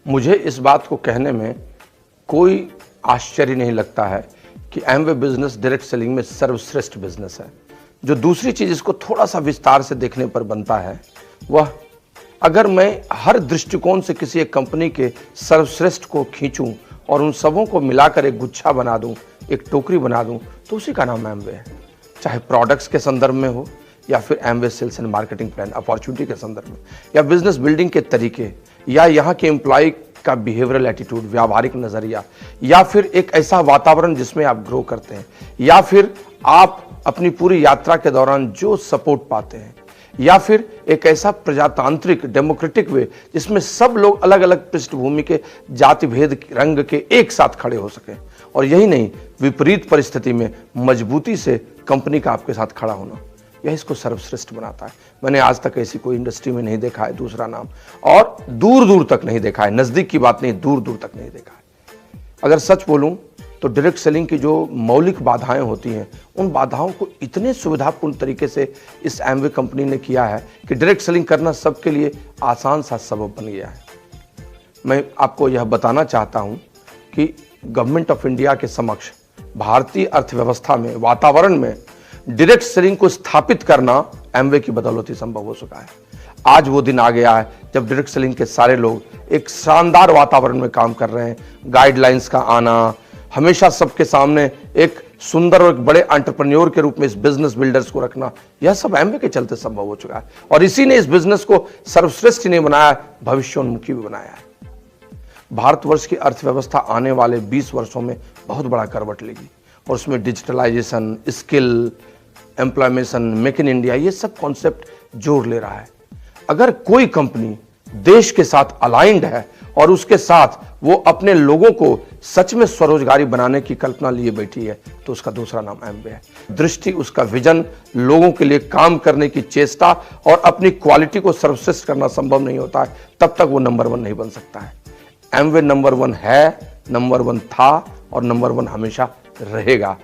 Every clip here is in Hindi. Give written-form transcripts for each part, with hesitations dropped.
मुझे इस बात को कहने में कोई आश्चर्य नहीं लगता है कि एमवे बिजनेस डायरेक्ट सेलिंग में सर्वश्रेष्ठ बिजनेस है। जो दूसरी चीज इसको थोड़ा सा विस्तार से देखने पर बनता है वह, अगर मैं हर दृष्टिकोण से किसी एक कंपनी के सर्वश्रेष्ठ को खींचूं और उन सबों को मिलाकर एक गुच्छा बना दूं, एक टोकरी बना दूं, तो उसी का नाम एमवे है। चाहे प्रोडक्ट्स के संदर्भ में हो या फिर Amway sales and marketing plan opportunity के संदर्भ में, या बिजनेस बिल्डिंग के तरीके, या यहाँ के एम्प्लॉय का बिहेवियरल एटीट्यूड, व्यावहारिक नजरिया, या फिर एक ऐसा वातावरण जिसमें आप ग्रो करते हैं, या फिर आप अपनी पूरी यात्रा के दौरान जो सपोर्ट पाते हैं, या फिर एक ऐसा प्रजातांत्रिक डेमोक्रेटिक वे जिसमें सब लोग अलग अलग पृष्ठभूमि के, जाति भेद रंग के एक साथ खड़े हो सके, और यही नहीं, विपरीत परिस्थिति में मजबूती से कंपनी का आपके साथ खड़ा होना, यह इसको सर्वश्रेष्ठ बनाता है। मैंने आज तक ऐसी कोई इंडस्ट्री में नहीं देखा है दूसरा नाम, और दूर दूर तक नहीं देखा है, नजदीक की बात नहीं, दूर दूर तक नहीं देखा है। अगर सच बोलूं तो डायरेक्ट सेलिंग की जो मौलिक बाधाएं होती हैं, उन बाधाओं को इतने सुविधापूर्ण तरीके से इस एमवे कंपनी ने किया है कि डायरेक्ट सेलिंग करना सबके लिए आसान सा सबब बन गया है। मैं आपको यह बताना चाहता हूं कि गवर्नमेंट ऑफ इंडिया के समक्ष भारतीय अर्थव्यवस्था में, वातावरण में डायरेक्ट सेलिंग को स्थापित करना एमवे की बदौलत ही संभव हो सका है। आज वो दिन आ गया है जब डायरेक्ट सेलिंग के सारे लोग एक शानदार वातावरण में काम कर रहे हैं। गाइडलाइंस का आना, हमेशा सबके सामने एक सुंदर और एक बड़े एंटरप्रेन्योर के रूप में इस बिजनेस बिल्डर्स को रखना, यह सब एमवे के चलते संभव हो चुका है। और इसी ने इस बिजनेस को सर्वश्रेष्ठ नहीं बनाया, भविष्योन्मुखी भी बनाया है। भारतवर्ष की अर्थव्यवस्था आने वाले 20 वर्षों में बहुत बड़ा करवट लेगी, और उसमें digitalization, skill, employment, make in India, ये सब कॉन्सेप्ट जोर ले रहा है। अगर कोई कंपनी देश के साथ अलाइंड है और उसके साथ वो अपने लोगों को सच में स्वरोजगारी बनाने की कल्पना लिए बैठी है, तो उसका दूसरा नाम एमवे है। दृष्टि, उसका विजन, लोगों के लिए काम करने की चेष्टा और अपनी क्वालिटी को सर्वश्रेष्ठ करना संभव नहीं होता है, तब तक वो नंबर 1 नहीं बन सकता है। एमवे नंबर 1 है, नंबर 1 था और नंबर 1 हमेशा रहेगा।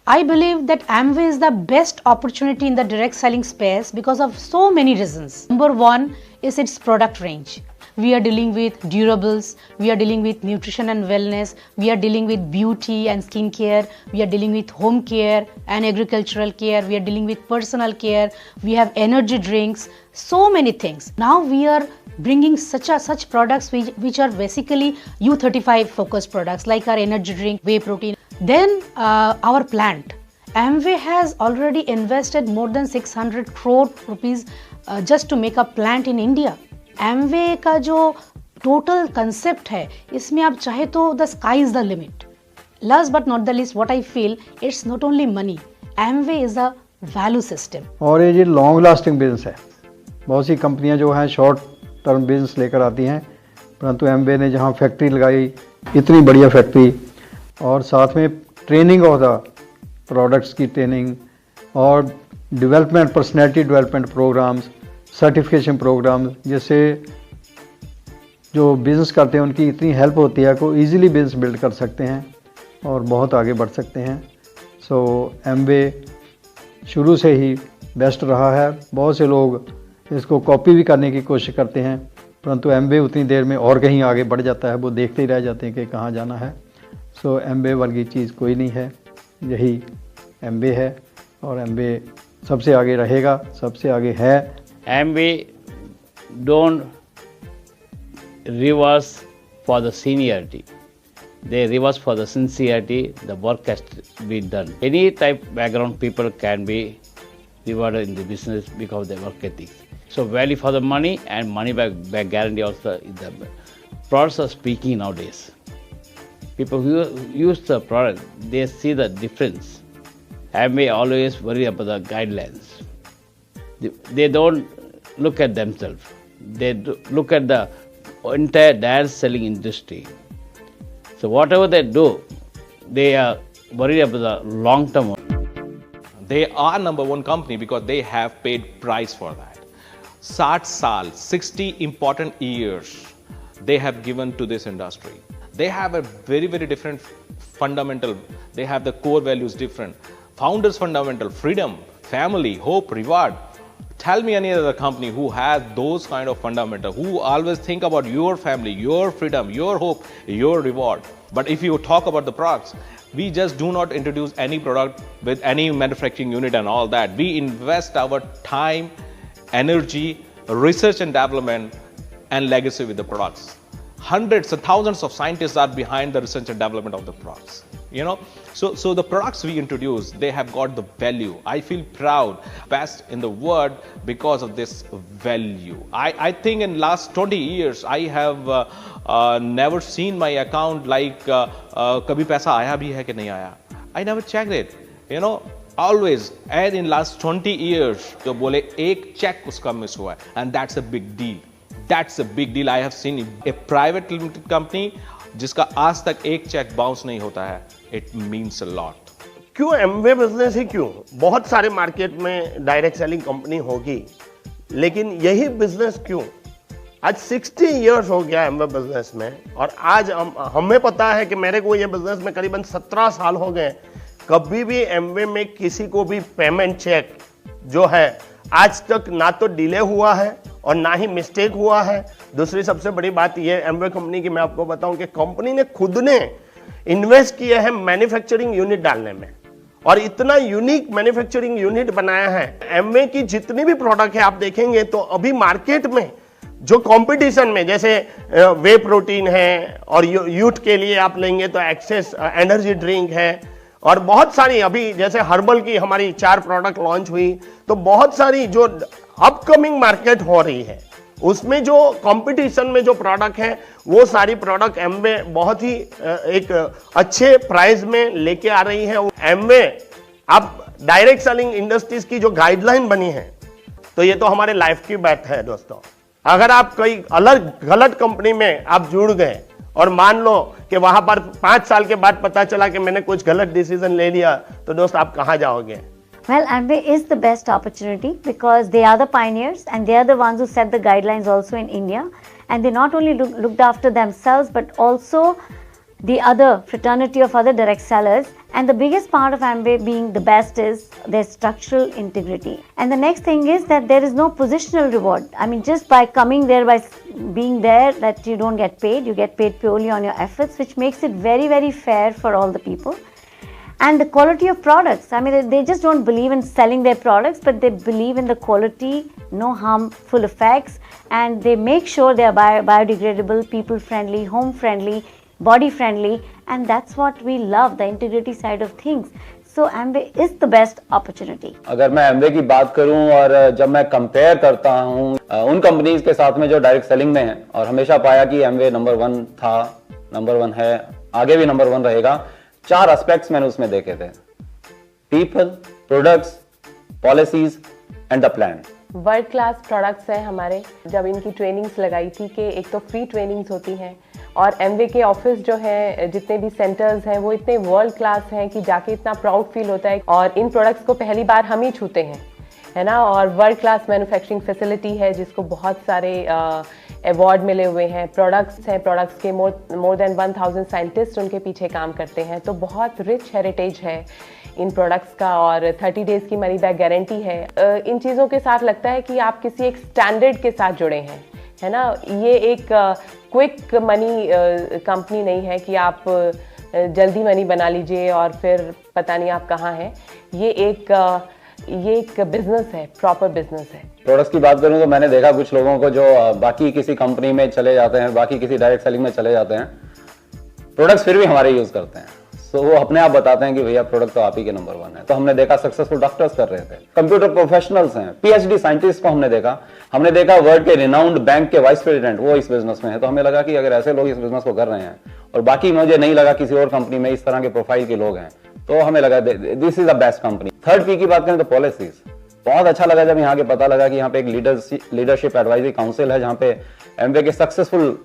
I believe that Amway is the best opportunity in the direct selling space because of so many reasons. Number 1 is its product range. We are dealing with durables, we are dealing with nutrition and wellness, we are dealing with beauty and skincare, we are dealing with home care and agricultural care, we are dealing with personal care, we have energy drinks, so many things. Now we are bringing such products which are basically U35 focused products like our energy drink, whey protein. Then our plant. Amway has already invested more than 600 crore rupees just to make a plant in India. Amway का जो total concept है, इसमें आप चाहे तो the sky is the limit. Last but not the least, what I feel, it's not only money. Amway is a value system. और ये लॉन्ग लास्टिंग बिजनेस है। बहुत सी कंपनियां जो हैं शॉर्ट टर्म बिजनेस लेकर आती हैं, परंतु एमवे ने जहां फैक्ट्री लगाई, इतनी बढ़िया फैक्ट्री, और साथ में ट्रेनिंग ऑफ द प्रोडक्ट्स की ट्रेनिंग और development, personality development programs, certification programs, जिससे जो बिज़नेस करते हैं उनकी इतनी हेल्प होती है को इजीली बिज़नेस बिल्ड कर सकते हैं और बहुत आगे बढ़ सकते हैं। सो एमवे शुरू से ही बेस्ट रहा है। बहुत से लोग इसको कॉपी भी करने की कोशिश करते हैं, परंतु एमवे उतनी देर में और कहीं आगे बढ़ जाता है, वो देखते ही रह जाते हैं कि कहाँ जाना है। सो एमवे वर्गी चीज़ कोई नहीं है, यही एमवे है और एमवे सबसे आगे रहेगा, सबसे आगे है। Amway don't reverse for the seniority, they reverse for the sincerity. The work has to be done. Any type background people can be rewarded in the business because of their work ethics. So value for the money and money back guarantee also. The products are speaking nowadays. People who use the product, they see the difference. Amway always worry about the guidelines. They don't look at themselves. They look at the entire direct selling industry. So whatever they do, they are worried about the long term. They are number one company because they have paid price for that. 60 saal, 60 important years they have given to this industry. They have a very, very different fundamental. They have the core values different. Founders fundamental, freedom, family, hope, reward, Tell me any other company who has those kind of fundamental, who always think about your family, your freedom, your hope, your reward. But if you talk about the products, we just do not introduce any product with any manufacturing unit and all that. We invest our time, energy, research and development, and legacy with the products. Hundreds and thousands of scientists are behind the research and development of the products. So the products we introduce, they have got the value. I feel proud, best in the world because of this value. I think in last 20 years, I have never seen my account like कभी पैसा आया भी है कि नहीं आया. I never checked it. Always. And in last 20 years, तो बोले एक check उसका miss हुआ है, and that's a big deal. That's a big deal. I have seen a private limited company जिसका आज तक एक चेक बाउंस नहीं होता है. It means a lot. क्यों एमवे बिजनेस ही क्यों? बहुत सारे मार्केट में डायरेक्ट सेलिंग कंपनी होगी, लेकिन यही बिजनेस क्यों? आज 60 इयर्स हो गया एमवे बिजनेस में, और आज हमें पता है कि मेरे को ये बिजनेस में करीबन 17 साल हो गए. कभी भी एमवे में किसी को भी पेमेंट चेक जो है आज तक ना तो डिले हुआ है और ना ही मिस्टेक हुआ है. दूसरी सबसे बड़ी बात ये एमवे कंपनी की मैं आपको बताऊं कि कंपनी ने खुद ने इन्वेस्ट किया है मैन्युफैक्चरिंग यूनिट डालने में, और इतना यूनिक मैन्युफैक्चरिंग यूनिट बनाया है. एमवे की जितनी भी प्रोडक्ट है आप देखेंगे तो अभी मार्केट में जो कंपटीशन में, जैसे वे प्रोटीन है, और यूथ के लिए आप लेंगे तो एक्सेस एनर्जी ड्रिंक है, और बहुत सारी अभी जैसे हर्बल की हमारी 4 प्रोडक्ट लॉन्च हुई, तो बहुत सारी जो अपकमिंग मार्केट हो रही है उसमें जो कंपटीशन में जो प्रोडक्ट है वो सारी प्रोडक्ट एमवे बहुत ही एक अच्छे प्राइस में लेके आ रही है. एमवे अब डायरेक्ट सेलिंग इंडस्ट्रीज की जो गाइडलाइन बनी है, तो ये तो हमारे लाइफ की बात है दोस्तों. अगर आप कोई अलग गलत कंपनी में आप जुड़ गए और मान लो कि वहां पर 5 साल के बाद पता चला कि मैंने कुछ गलत डिसीजन ले लिया, तो दोस्त आप कहां जाओगे? Well, Amway is the best opportunity because they are the pioneers and they are the ones who set the guidelines also in India, and they not only looked after themselves but also the other fraternity of other direct sellers. And the biggest part of Amway being the best is their structural integrity. And the next thing is that there is no positional reward. I mean, just by coming there, by being there, that you don't get paid. You get paid purely on your efforts, which makes it very, very fair for all the people. And the quality of products. I mean, they just don't believe in selling their products, but they believe in the quality, no harmful effects, and they make sure they are biodegradable, people friendly, home friendly, body friendly, and that's what we love, the integrity side of things. So Amway is the best opportunity. अगर मैं Amway की बात करूं और जब मैं कंपेयर करता हूं उन कंपनीज के साथ में जो डायरेक्ट सेलिंग में हैं, और हमेशा पाया कि Amway नंबर 1 था, नंबर 1 है, आगे भी नंबर 1 रहेगा. 4 एस्पेक्ट्स मैंने उसमें देखे थे: people, products, policies and the plan. World class products हैं हमारे. जब इनकी ट्रेनिंग्स लगाई थी कि एक तो फ्री ट्रेनिंग्स होती हैं, और एमवे के ऑफिस जो हैं, जितने भी सेंटर्स हैं, वो इतने वर्ल्ड क्लास हैं कि जाके इतना प्राउड फील होता है. और इन प्रोडक्ट्स को पहली बार हम ही छूते हैं, है ना. और वर्ल्ड क्लास मैन्युफैक्चरिंग फैसिलिटी है जिसको बहुत सारे अवार्ड मिले हुए हैं. प्रोडक्ट्स हैं, प्रोडक्ट्स के मोर देन 1000 साइंटिस्ट उनके पीछे काम करते हैं. तो बहुत रिच हेरिटेज है इन प्रोडक्ट्स का, और 30 डेज़ की मनी बैक गारंटी है. इन चीज़ों के साथ लगता है कि आप किसी एक स्टैंडर्ड के साथ जुड़े हैं, है ना. ये एक क्विक मनी कंपनी नहीं है कि आप जल्दी मनी बना लीजिए और फिर पता नहीं आप कहाँ हैं. ये एक बिजनेस है, प्रॉपर बिजनेस है. प्रोडक्ट्स की बात करूं तो मैंने देखा कुछ लोगों को जो बाकी किसी कंपनी में चले जाते हैं, बाकी किसी डायरेक्ट सेलिंग में चले जाते हैं, प्रोडक्ट्स फिर भी हमारे यूज करते हैं. तो वो अपने आप बताते हैं कि भैया प्रोडक्ट तो आप ही के नंबर 1 है. तो हमने देखा सक्सेसफुल डॉक्टर्स कर रहे थे, कंप्यूटर प्रोफेशनल्स हैं, पीएचडी साइंटिस्ट को हमने देखा वर्ल्ड के रिनाउंड बैंक के वाइस प्रेसिडेंट, वो इस बिजनेस में है. तो हमें लगा कि अगर ऐसे लोग इस बिजनेस को कर रहे हैं, और बाकी मुझे नहीं लगा किसी और कंपनी में इस तरह के प्रोफाइल के लोग हैं, तो हमें लगा this is the best company. Third P की बात करें तो पॉलिसीज. बहुत अच्छा लगा जब यहाँ के पता लगा कि यहाँ पे एक लीडरशिप एडवाइजरी काउंसिल है, जहाँ पे एमवे के सक्सेसफुल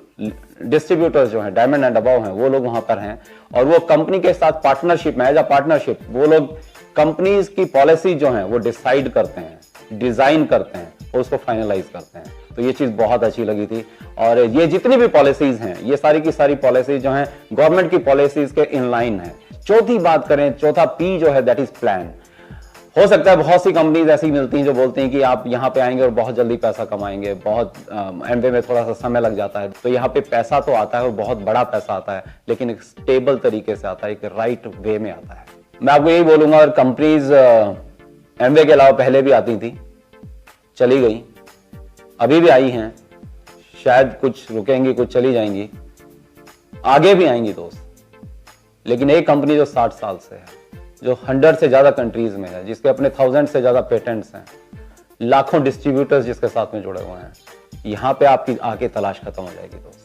डिस्ट्रीब्यूटर्स जो हैं, डायमंड एंड अबव हैं, वो लोग वहां पर हैं, और वो कंपनी के साथ पार्टनरशिप में, एज अ पार्टनरशिप वो लोग कंपनीज की पॉलिसी जो हैं वो डिसाइड करते हैं, डिजाइन करते हैं और उसको फाइनलाइज करते हैं. तो ये चीज बहुत अच्छी लगी थी. और ये जितनी भी पॉलिसीज हैं, ये सारी की सारी पॉलिसीज जो हैं गवर्नमेंट की पॉलिसीज के इन लाइन है. चौथी बात करें, चौथा पी जो है दैट इज प्लान. हो सकता है बहुत सी कंपनीज ऐसी मिलती हैं जो बोलती हैं कि आप यहाँ पे आएंगे और बहुत जल्दी पैसा कमाएंगे, बहुत एमवे में थोड़ा सा समय लग जाता है। तो यहाँ पे पैसा तो आता है और बहुत बड़ा पैसा आता है, लेकिन एक स्टेबल तरीके से आता है, एक राइट वे में आता है। मैं आपको यही बोलूंगा, और कंपनीज एमवे के अलावा पहले भी आती थी, चली गई, अभी भी आई हैं, शायद कुछ रुकेंगी, कुछ चली जाएंगी, आगे भी आएंगी दोस्त। लेकिन एक कंपनी जो 60 साल से है, जो 100 से ज्यादा कंट्रीज में है, जिसके अपने 1000 से ज्यादा पेटेंट्स हैं, लाखों डिस्ट्रीब्यूटर्स जिसके साथ में जुड़े हुए हैं, यहां पे आपकी आके तलाश खत्म हो जाएगी दोस्त।